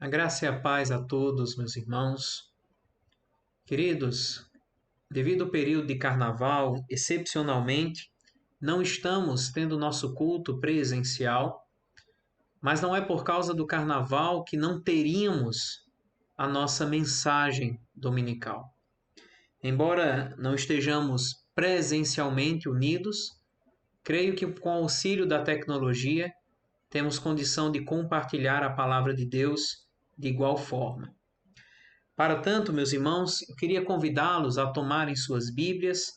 A graça e a paz a todos, meus irmãos. Queridos, devido ao período de carnaval, excepcionalmente, não estamos tendo nosso culto presencial, mas não é por causa do carnaval que não teríamos a nossa mensagem dominical. Embora não estejamos presencialmente unidos, creio que com o auxílio da tecnologia temos condição de compartilhar a palavra de Deus de igual forma. Para tanto, meus irmãos, eu queria convidá-los a tomarem suas Bíblias,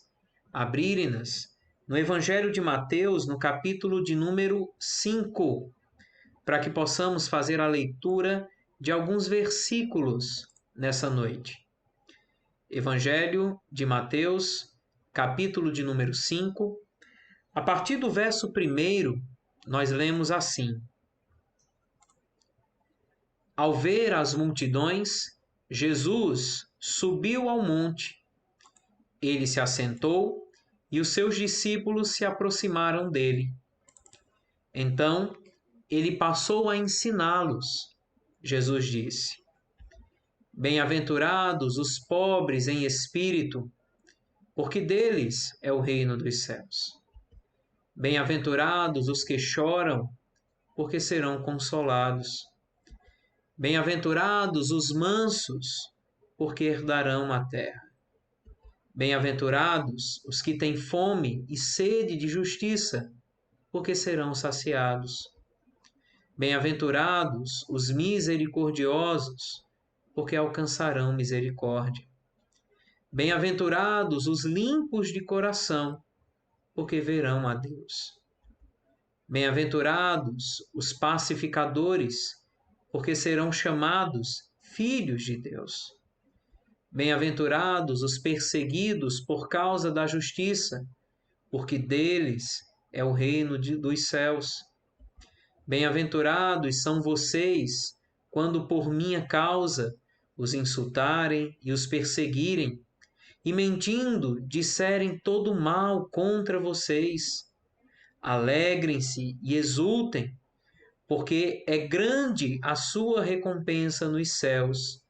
abrirem-nas no Evangelho de Mateus, no capítulo de número 5, para que possamos fazer a leitura de alguns versículos nessa noite. Evangelho de Mateus, capítulo de número 5, a partir do verso 1, nós lemos assim: Ao ver as multidões, Jesus subiu ao monte. Ele se assentou e os seus discípulos se aproximaram dele. Então, ele passou a ensiná-los. Jesus disse: Bem-aventurados os pobres em espírito, porque deles é o reino dos céus. Bem-aventurados os que choram, porque serão consolados. Bem-aventurados os mansos, porque herdarão a terra. Bem-aventurados os que têm fome e sede de justiça, porque serão saciados. Bem-aventurados os misericordiosos, porque alcançarão misericórdia. Bem-aventurados os limpos de coração, porque verão a Deus. Bem-aventurados os pacificadores, porque serão chamados filhos de Deus. Bem-aventurados os perseguidos por causa da justiça, porque deles é o reino dos céus. Bem-aventurados são vocês, quando por minha causa os insultarem e os perseguirem, e mentindo disserem todo mal contra vocês. Alegrem-se e exultem, porque é grande a sua recompensa nos céus,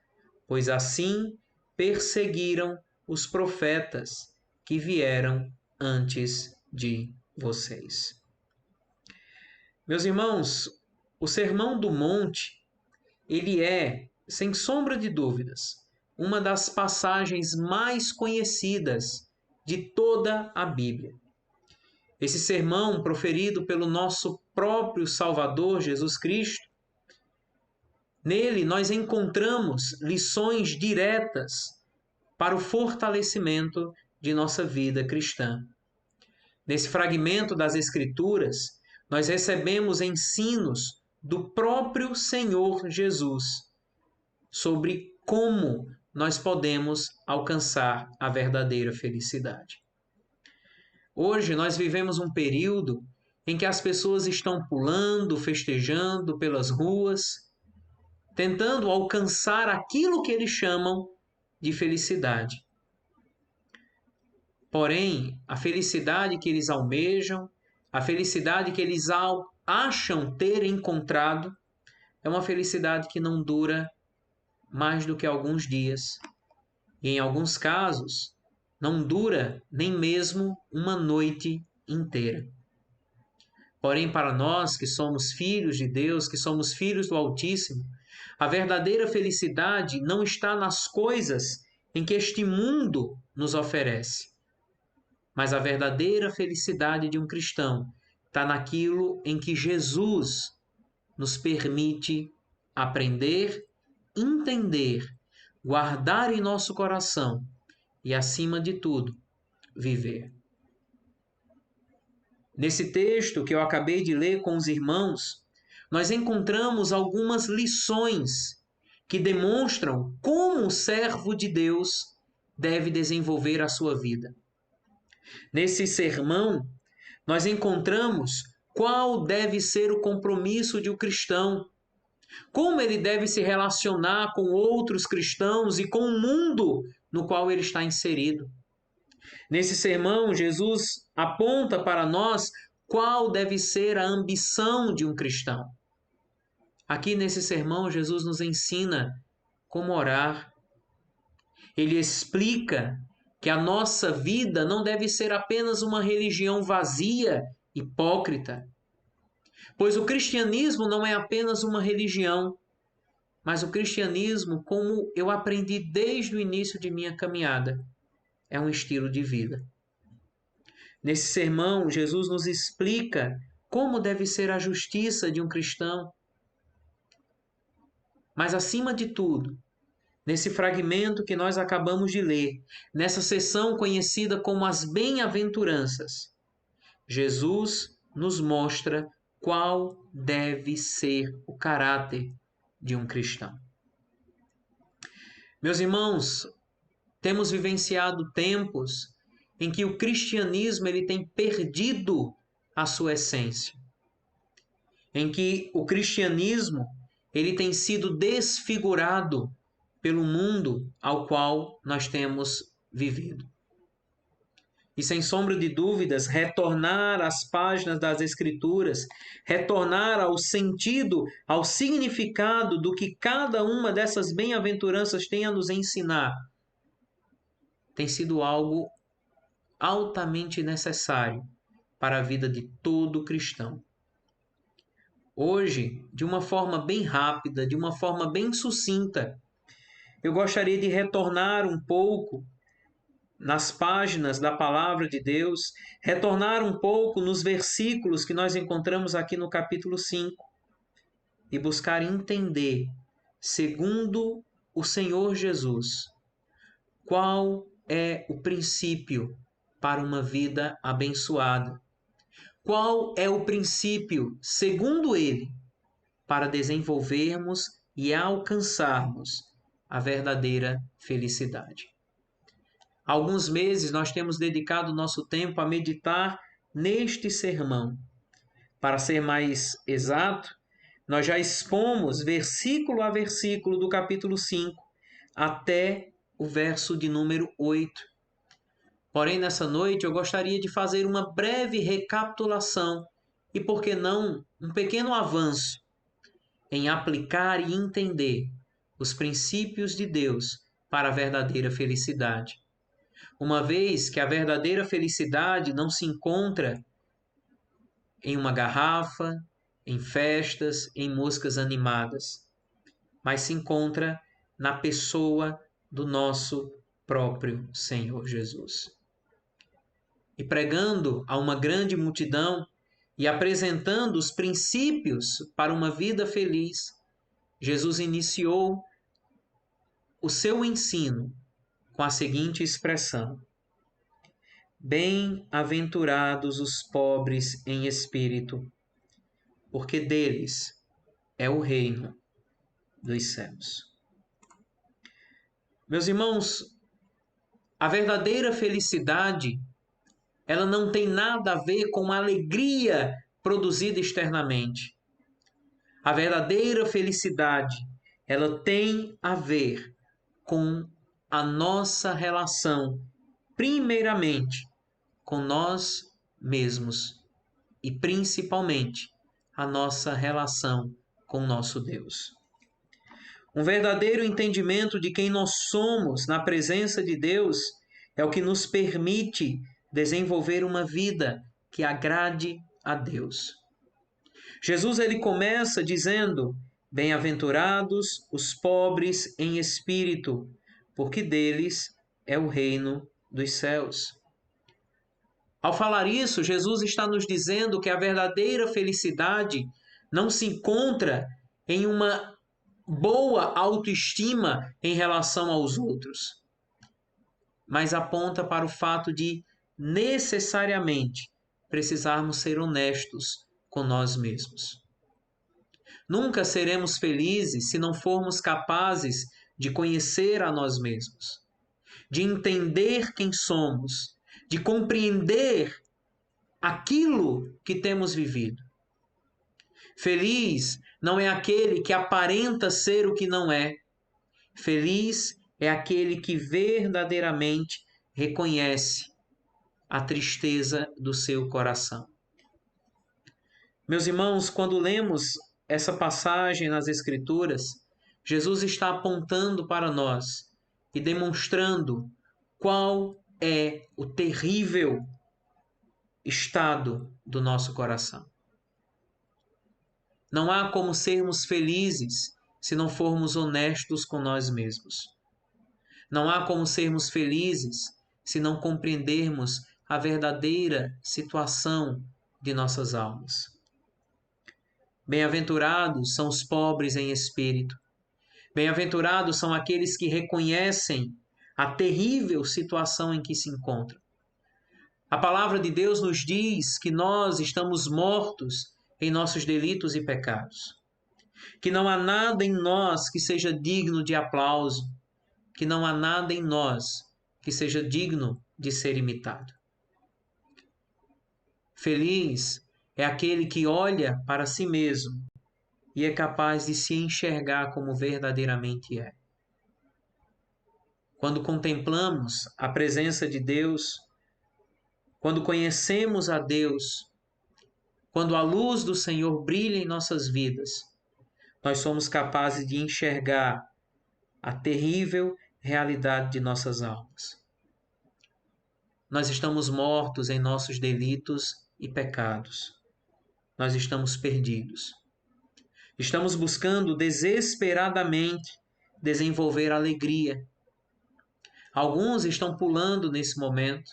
pois assim perseguiram os profetas que vieram antes de vocês. Meus irmãos, o Sermão do Monte, ele é, sem sombra de dúvidas, uma das passagens mais conhecidas de toda a Bíblia. Esse sermão, proferido pelo nosso próprio Salvador Jesus Cristo, nele nós encontramos lições diretas para o fortalecimento de nossa vida cristã. Nesse fragmento das Escrituras, nós recebemos ensinos do próprio Senhor Jesus sobre como nós podemos alcançar a verdadeira felicidade. Hoje nós vivemos um período em que as pessoas estão pulando, festejando pelas ruas, tentando alcançar aquilo que eles chamam de felicidade. Porém, a felicidade que eles almejam, a felicidade que eles acham ter encontrado, é uma felicidade que não dura mais do que alguns dias. E em alguns casos, não dura nem mesmo uma noite inteira. Porém, para nós que somos filhos de Deus, que somos filhos do Altíssimo, a verdadeira felicidade não está nas coisas em que este mundo nos oferece, mas a verdadeira felicidade de um cristão está naquilo em que Jesus nos permite aprender, entender, guardar em nosso coração e, acima de tudo, viver. Nesse texto que eu acabei de ler com os irmãos, nós encontramos algumas lições que demonstram como o servo de Deus deve desenvolver a sua vida. Nesse sermão, nós encontramos qual deve ser o compromisso de um cristão, como ele deve se relacionar com outros cristãos e com o mundo no qual ele está inserido. Nesse sermão, Jesus aponta para nós qual deve ser a ambição de um cristão. Aqui nesse sermão, Jesus nos ensina como orar. Ele explica que a nossa vida não deve ser apenas uma religião vazia, hipócrita, pois o cristianismo não é apenas uma religião, mas o cristianismo, como eu aprendi desde o início de minha caminhada, é um estilo de vida. Nesse sermão, Jesus nos explica como deve ser a justiça de um cristão. Mas, acima de tudo, nesse fragmento que nós acabamos de ler, nessa sessão conhecida como as Bem-aventuranças, Jesus nos mostra qual deve ser o caráter de um cristão. Meus irmãos, temos vivenciado tempos em que o cristianismo ele tem perdido a sua essência, em que o cristianismo ele tem sido desfigurado pelo mundo ao qual nós temos vivido. E sem sombra de dúvidas, retornar às páginas das Escrituras, retornar ao sentido, ao significado do que cada uma dessas bem-aventuranças tem a nos ensinar, tem sido algo altamente necessário para a vida de todo cristão. Hoje, de uma forma bem rápida, de uma forma bem sucinta, eu gostaria de retornar um pouco nas páginas da Palavra de Deus, retornar um pouco nos versículos que nós encontramos aqui no capítulo 5 e buscar entender, segundo o Senhor Jesus, qual é o princípio para uma vida abençoada. Qual é o princípio, segundo ele, para desenvolvermos e alcançarmos a verdadeira felicidade. Há alguns meses nós temos dedicado nosso tempo a meditar neste sermão. Para ser mais exato, nós já expomos versículo a versículo do capítulo 5 até o verso de número 8. Porém, nessa noite eu gostaria de fazer uma breve recapitulação e, por que não, um pequeno avanço em aplicar e entender os princípios de Deus para a verdadeira felicidade. Uma vez que a verdadeira felicidade não se encontra em uma garrafa, em festas, em músicas animadas, mas se encontra na pessoa do nosso próprio Senhor Jesus. E pregando a uma grande multidão e apresentando os princípios para uma vida feliz, Jesus iniciou o seu ensino com a seguinte expressão: Bem-aventurados os pobres em espírito, porque deles é o reino dos céus. Meus irmãos, a verdadeira felicidade ela não tem nada a ver com a alegria produzida externamente. A verdadeira felicidade, ela tem a ver com a nossa relação, primeiramente, com nós mesmos. e principalmente a nossa relação com nosso Deus. Um verdadeiro entendimento de quem nós somos na presença de Deus é o que nos permite desenvolver uma vida que agrade a Deus. Jesus ele começa dizendo: bem-aventurados os pobres em espírito, porque deles é o reino dos céus. Ao falar isso, Jesus está nos dizendo que a verdadeira felicidade não se encontra em uma boa autoestima em relação aos outros, mas aponta para o fato de necessariamente precisarmos ser honestos com nós mesmos. Nunca seremos felizes se não formos capazes de conhecer a nós mesmos, de entender quem somos, de compreender aquilo que temos vivido. Feliz não é aquele que aparenta ser o que não é. Feliz é aquele que verdadeiramente reconhece a tristeza do seu coração. Meus irmãos, quando lemos essa passagem nas Escrituras, Jesus está apontando para nós e demonstrando qual é o terrível estado do nosso coração. Não há como sermos felizes se não formos honestos com nós mesmos. Não há como sermos felizes se não compreendermos a verdadeira situação de nossas almas. Bem-aventurados são os pobres em espírito. Bem-aventurados são aqueles que reconhecem a terrível situação em que se encontram. A palavra de Deus nos diz que nós estamos mortos em nossos delitos e pecados, que não há nada em nós que seja digno de aplauso, que não há nada em nós que seja digno de ser imitado. Feliz é aquele que olha para si mesmo e é capaz de se enxergar como verdadeiramente é. Quando contemplamos a presença de Deus, quando conhecemos a Deus, quando a luz do Senhor brilha em nossas vidas, nós somos capazes de enxergar a terrível realidade de nossas almas. Nós estamos mortos em nossos delitos e pecados. Nós estamos perdidos. Estamos buscando desesperadamente desenvolver alegria. Alguns estão pulando nesse momento,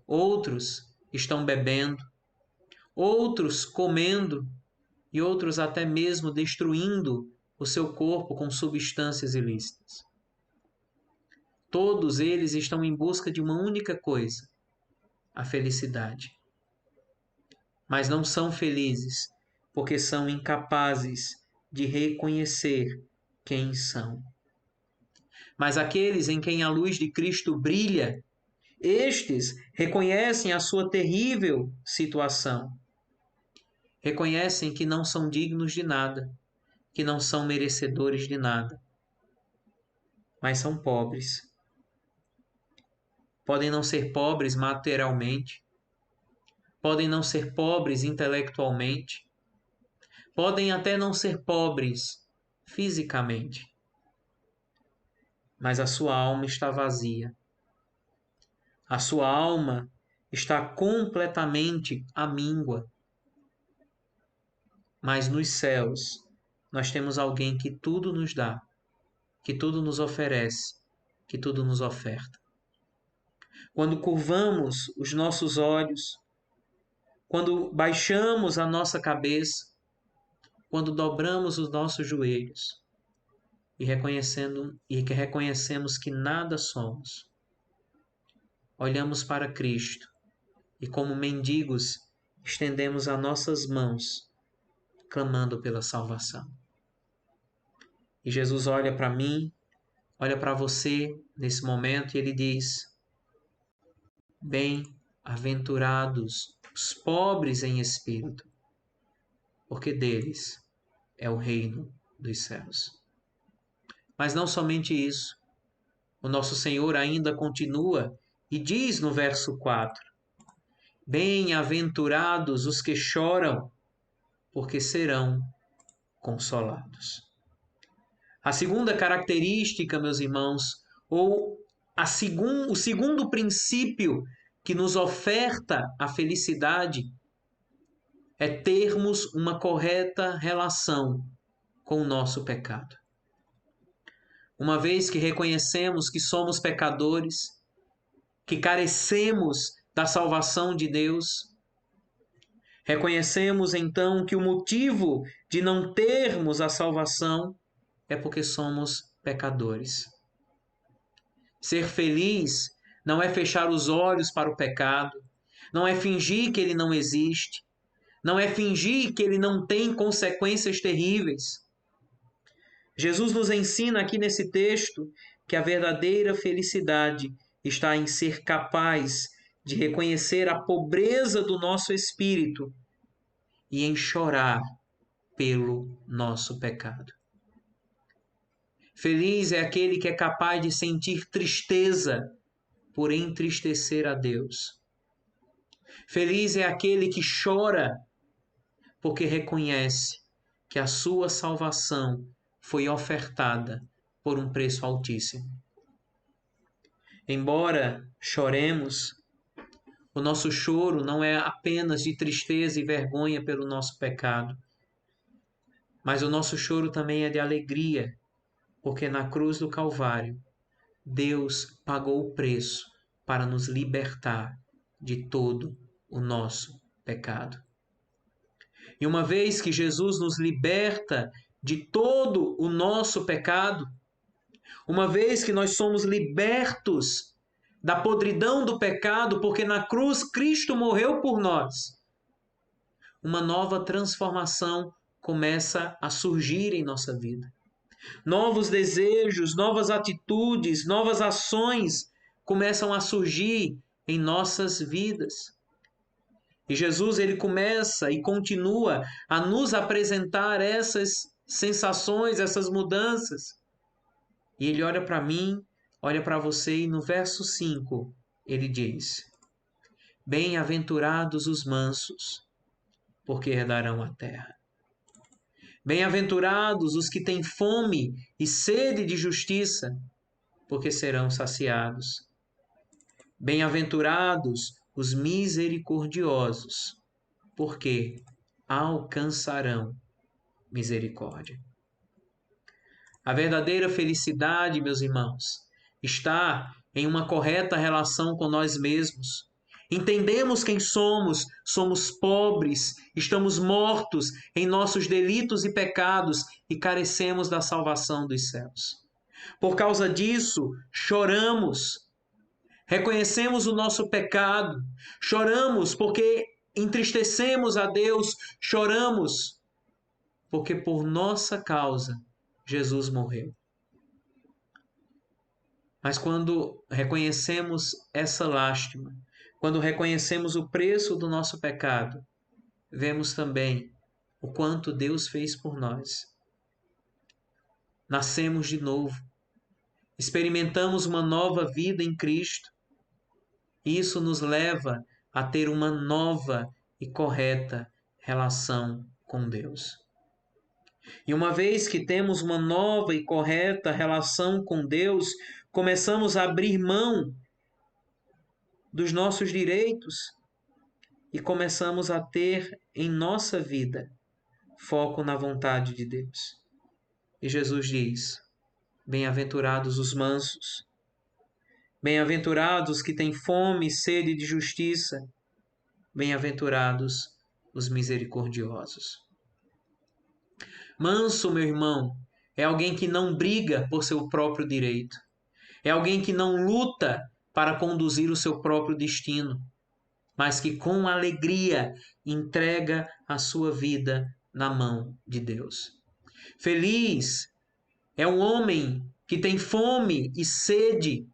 outros estão bebendo, outros comendo e outros até mesmo destruindo o seu corpo com substâncias ilícitas. Todos eles estão em busca de uma única coisa: a felicidade. Mas não são felizes porque são incapazes de reconhecer quem são. Mas aqueles em quem a luz de Cristo brilha, estes reconhecem a sua terrível situação. Reconhecem que não são dignos de nada, que não são merecedores de nada, mas são pobres. Podem não ser pobres materialmente, podem não ser pobres intelectualmente, podem até não ser pobres fisicamente, mas a sua alma está vazia. A sua alma está completamente amíngua. Mas nos céus nós temos alguém que tudo nos dá, que tudo nos oferece, que tudo nos oferta. Quando curvamos os nossos olhos, quando baixamos a nossa cabeça, quando dobramos os nossos joelhos e reconhecemos que nada somos, olhamos para Cristo e, como mendigos, estendemos as nossas mãos, clamando pela salvação. E Jesus olha para mim, olha para você nesse momento e ele diz: bem-aventurados os pobres em espírito, porque deles é o reino dos céus. Mas não somente isso. O nosso Senhor ainda continua e diz no verso 4: Bem-aventurados os que choram, porque serão consolados. A segunda característica, meus irmãos, ou o segundo princípio que nos oferta a felicidade é termos uma correta relação com o nosso pecado. Uma vez que reconhecemos que somos pecadores, que carecemos da salvação de Deus, reconhecemos então que o motivo de não termos a salvação é porque somos pecadores. Ser feliz não é fechar os olhos para o pecado, não é fingir que ele não existe, não é fingir que ele não tem consequências terríveis. Jesus nos ensina aqui nesse texto que a verdadeira felicidade está em ser capaz de reconhecer a pobreza do nosso espírito e em chorar pelo nosso pecado. Feliz é aquele que é capaz de sentir tristeza por entristecer a Deus. Feliz é aquele que chora porque reconhece que a sua salvação foi ofertada por um preço altíssimo. Embora choremos, o nosso choro não é apenas de tristeza e vergonha pelo nosso pecado, mas o nosso choro também é de alegria, porque na cruz do Calvário, Deus pagou o preço para nos libertar de todo o nosso pecado. E uma vez que Jesus nos liberta de todo o nosso pecado, uma vez que nós somos libertos da podridão do pecado, porque na cruz Cristo morreu por nós, uma nova transformação começa a surgir em nossa vida. Novos desejos, novas atitudes, novas ações começam a surgir em nossas vidas. E Jesus, ele começa e continua a nos apresentar essas sensações, essas mudanças. E ele olha para mim, olha para você e no verso 5 ele diz: Bem-aventurados os mansos, porque herdarão a terra. Bem-aventurados os que têm fome e sede de justiça, porque serão saciados. Bem-aventurados os misericordiosos, porque alcançarão misericórdia. A verdadeira felicidade, meus irmãos, está em uma correta relação com nós mesmos. Entendemos quem somos, somos pobres, estamos mortos em nossos delitos e pecados e carecemos da salvação dos céus. Por causa disso, choramos, reconhecemos o nosso pecado, choramos porque entristecemos a Deus, choramos porque por nossa causa Jesus morreu. Mas quando reconhecemos essa lástima, quando reconhecemos o preço do nosso pecado, vemos também o quanto Deus fez por nós. Nascemos de novo, experimentamos uma nova vida em Cristo. Isso nos leva a ter uma nova e correta relação com Deus. E uma vez que temos uma nova e correta relação com Deus, começamos a abrir mão dos nossos direitos e começamos a ter em nossa vida foco na vontade de Deus. E Jesus diz: Bem-aventurados os mansos, bem-aventurados que têm fome e sede de justiça, bem-aventurados os misericordiosos. Manso, meu irmão, é alguém que não briga por seu próprio direito. É alguém que não luta para conduzir o seu próprio destino, mas que com alegria entrega a sua vida na mão de Deus. Feliz é um homem que tem fome e sede,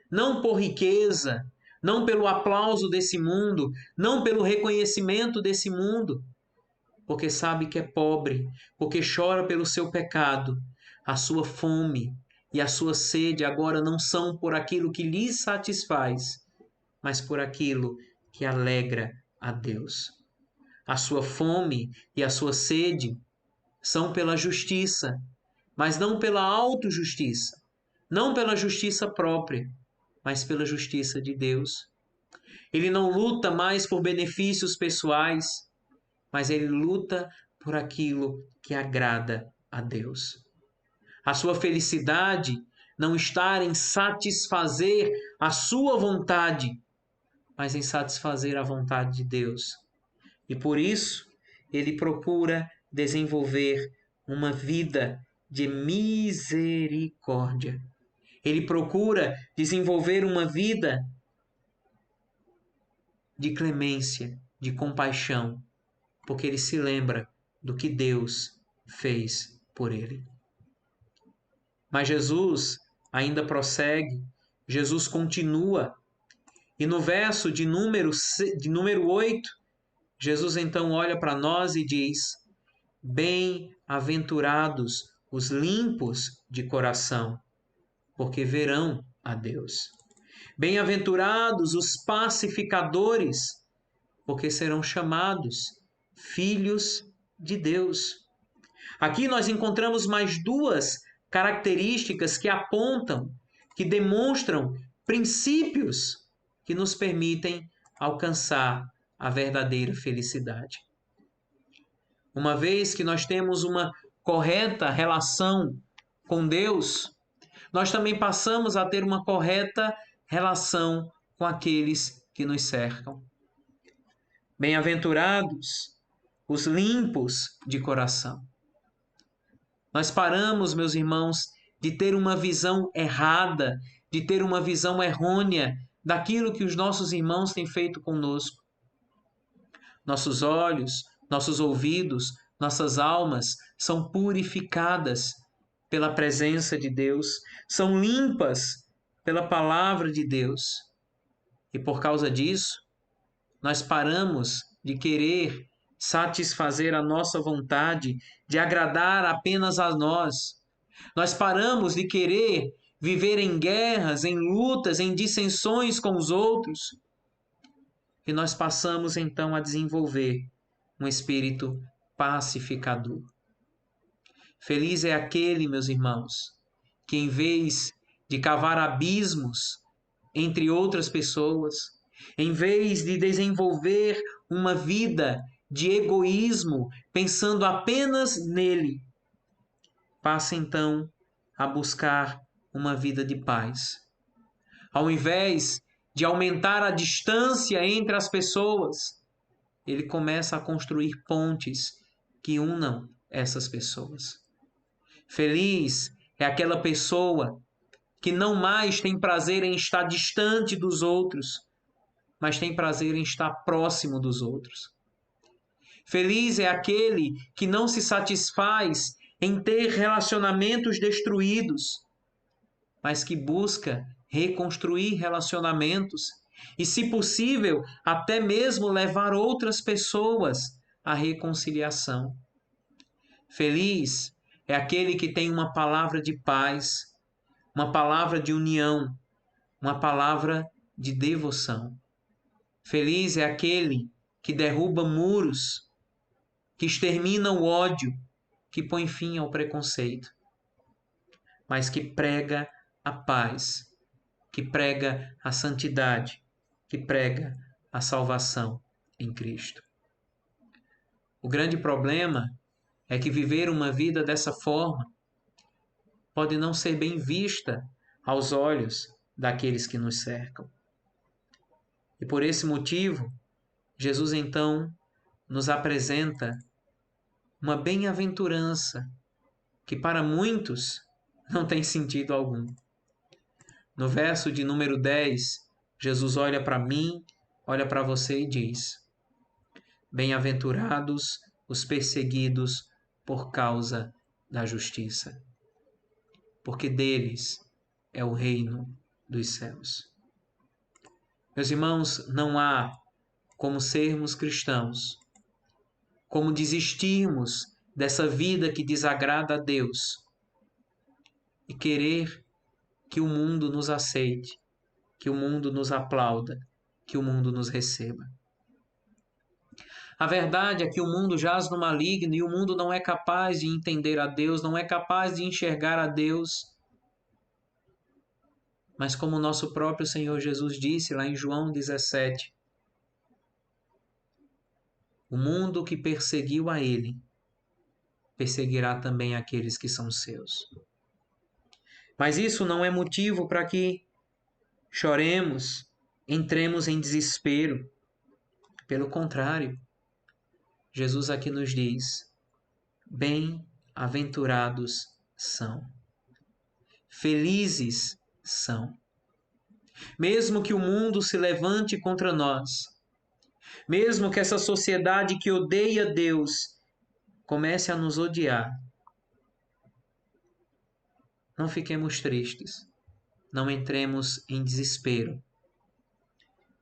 não por riqueza, não pelo aplauso desse mundo, não pelo reconhecimento desse mundo, porque sabe que é pobre, porque chora pelo seu pecado. A sua fome e a sua sede agora não são por aquilo que lhe satisfaz, mas por aquilo que alegra a Deus. A sua fome e a sua sede são pela justiça, mas não pela autojustiça, não pela justiça própria, mas pela justiça de Deus. Ele não luta mais por benefícios pessoais, mas ele luta por aquilo que agrada a Deus. A sua felicidade não está em satisfazer a sua vontade, mas em satisfazer a vontade de Deus. E por isso, ele procura desenvolver uma vida de misericórdia. Ele procura desenvolver uma vida de clemência, de compaixão, porque ele se lembra do que Deus fez por ele. Mas Jesus ainda prossegue, Jesus continua, e no verso de número 8, Jesus então olha para nós e diz: bem-aventurados os limpos de coração, porque verão a Deus. Bem-aventurados os pacificadores, porque serão chamados filhos de Deus. Aqui nós encontramos mais duas características que apontam, que demonstram princípios que nos permitem alcançar a verdadeira felicidade. Uma vez que nós temos uma correta relação com Deus, nós também passamos a ter uma correta relação com aqueles que nos cercam. Bem-aventurados os limpos de coração. Nós paramos, meus irmãos, de ter uma visão errada, de ter uma visão errônea daquilo que os nossos irmãos têm feito conosco. Nossos olhos, nossos ouvidos, nossas almas são purificadas pela presença de Deus, são limpas pela palavra de Deus. E por causa disso, nós paramos de querer satisfazer a nossa vontade, de agradar apenas a nós. Nós paramos de querer viver em guerras, em lutas, em dissensões com os outros. E nós passamos então a desenvolver um espírito pacificador. Feliz é aquele, meus irmãos, que em vez de cavar abismos entre outras pessoas, em vez de desenvolver uma vida de egoísmo, pensando apenas nele, passa então a buscar uma vida de paz. Ao invés de aumentar a distância entre as pessoas, ele começa a construir pontes que unam essas pessoas. Feliz é aquela pessoa que não mais tem prazer em estar distante dos outros, mas tem prazer em estar próximo dos outros. Feliz é aquele que não se satisfaz em ter relacionamentos destruídos, mas que busca reconstruir relacionamentos e, se possível, até mesmo levar outras pessoas à reconciliação. Feliz é aquele que tem uma palavra de paz, uma palavra de união, uma palavra de devoção. Feliz é aquele que derruba muros, que extermina o ódio, que põe fim ao preconceito, mas que prega a paz, que prega a santidade, que prega a salvação em Cristo. O grande problema é que viver uma vida dessa forma pode não ser bem vista aos olhos daqueles que nos cercam. E por esse motivo, Jesus então nos apresenta uma bem-aventurança que para muitos não tem sentido algum. No verso de número 10, Jesus olha para mim, olha para você e diz: bem-aventurados os perseguidos por causa da justiça, porque deles é o reino dos céus. Meus irmãos, não há como sermos cristãos, como desistirmos dessa vida que desagrada a Deus e querer que o mundo nos aceite, que o mundo nos aplauda, que o mundo nos receba. A verdade é que o mundo jaz no maligno e o mundo não é capaz de entender a Deus, não é capaz de enxergar a Deus. Mas como o nosso próprio Senhor Jesus disse lá em João 17, o mundo que perseguiu a ele, perseguirá também aqueles que são seus. Mas isso não é motivo para que choremos, entremos em desespero. Pelo contrário, Jesus aqui nos diz: bem-aventurados são, felizes são. Mesmo que o mundo se levante contra nós, mesmo que essa sociedade que odeia Deus comece a nos odiar, não fiquemos tristes, não entremos em desespero,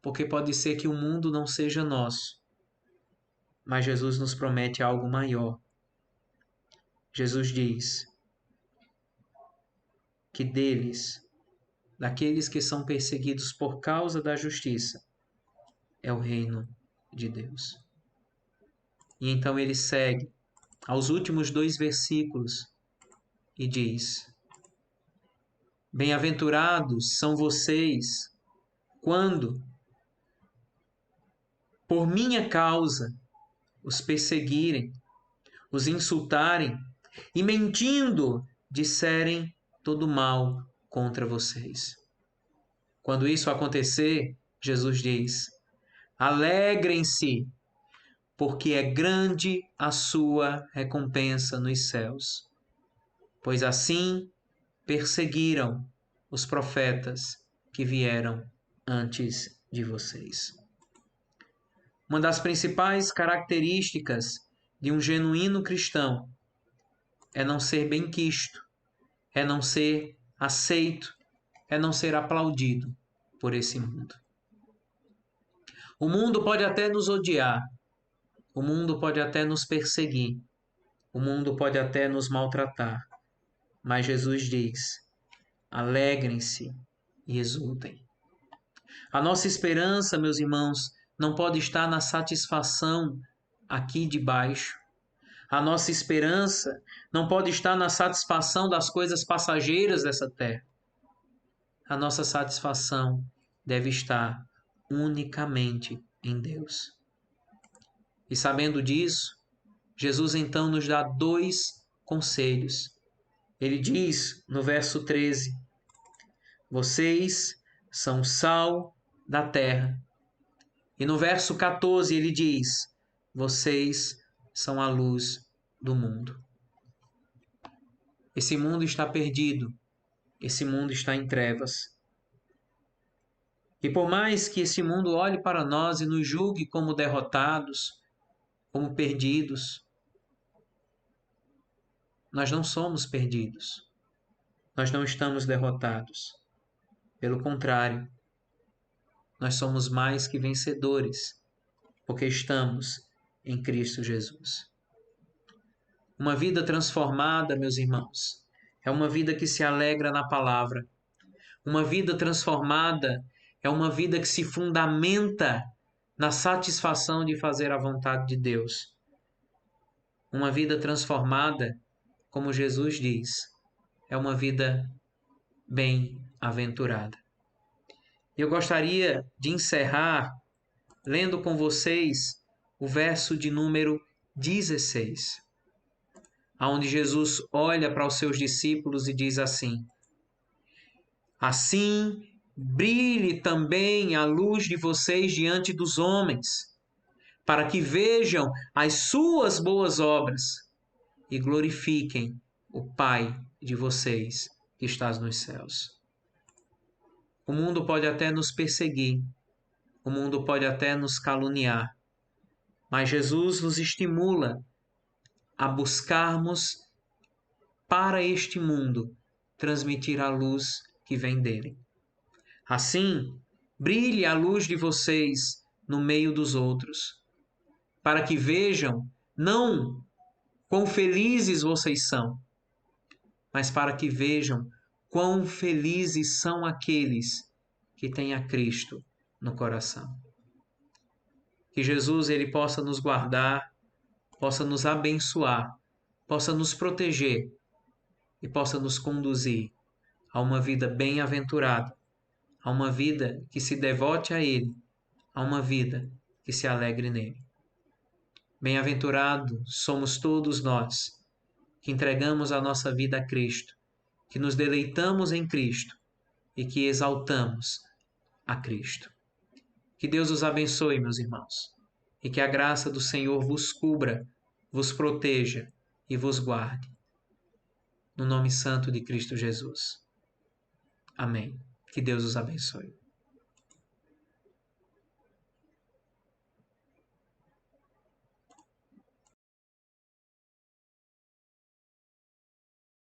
porque pode ser que o mundo não seja nosso, mas Jesus nos promete algo maior. Jesus diz que daqueles que são perseguidos por causa da justiça, é o reino de Deus. E então ele segue aos últimos 2 versículos e diz: bem-aventurados são vocês quando, por minha causa, os perseguirem, os insultarem e mentindo disserem todo mal contra vocês. Quando isso acontecer, Jesus diz: alegrem-se, porque é grande a sua recompensa nos céus, pois assim perseguiram os profetas que vieram antes de vocês. Uma das principais características de um genuíno cristão é não ser benquisto, é não ser aceito, é não ser aplaudido por esse mundo. O mundo pode até nos odiar, o mundo pode até nos perseguir, o mundo pode até nos maltratar, mas Jesus diz: alegrem-se e exultem. A nossa esperança, meus irmãos, não pode estar na satisfação aqui de baixo. A nossa esperança não pode estar na satisfação das coisas passageiras dessa terra. A nossa satisfação deve estar unicamente em Deus. E sabendo disso, Jesus então nos dá 2 conselhos. Ele diz no verso 13: vocês são sal da terra. E no verso 14 ele diz: vocês são a luz do mundo. Esse mundo está perdido, esse mundo está em trevas. E por mais que esse mundo olhe para nós e nos julgue como derrotados, como perdidos, nós não somos perdidos. Nós não estamos derrotados. Pelo contrário, nós somos mais que vencedores, porque estamos em Cristo Jesus. Uma vida transformada, meus irmãos, é uma vida que se alegra na palavra. Uma vida transformada é uma vida que se fundamenta na satisfação de fazer a vontade de Deus. Uma vida transformada, como Jesus diz, é uma vida bem-aventurada. Eu gostaria de encerrar lendo com vocês o verso de número 16, onde Jesus olha para os seus discípulos e diz assim: assim brilhe também a luz de vocês diante dos homens, para que vejam as suas boas obras e glorifiquem o Pai de vocês que está nos céus. O mundo pode até nos perseguir, o mundo pode até nos caluniar, mas Jesus nos estimula a buscarmos para este mundo transmitir a luz que vem dele. Assim, brilhe a luz de vocês no meio dos outros, para que vejam não quão felizes vocês são, mas para que vejam quão felizes são aqueles que têm a Cristo no coração. Que Jesus ele possa nos guardar, possa nos abençoar, possa nos proteger e possa nos conduzir a uma vida bem-aventurada, a uma vida que se devote a Ele, a uma vida que se alegre nele. Bem-aventurado somos todos nós que entregamos a nossa vida a Cristo, que nos deleitamos em Cristo e que exaltamos a Cristo. Que Deus os abençoe, meus irmãos, e que a graça do Senhor vos cubra, vos proteja e vos guarde. No nome santo de Cristo Jesus. Amém. Que Deus os abençoe.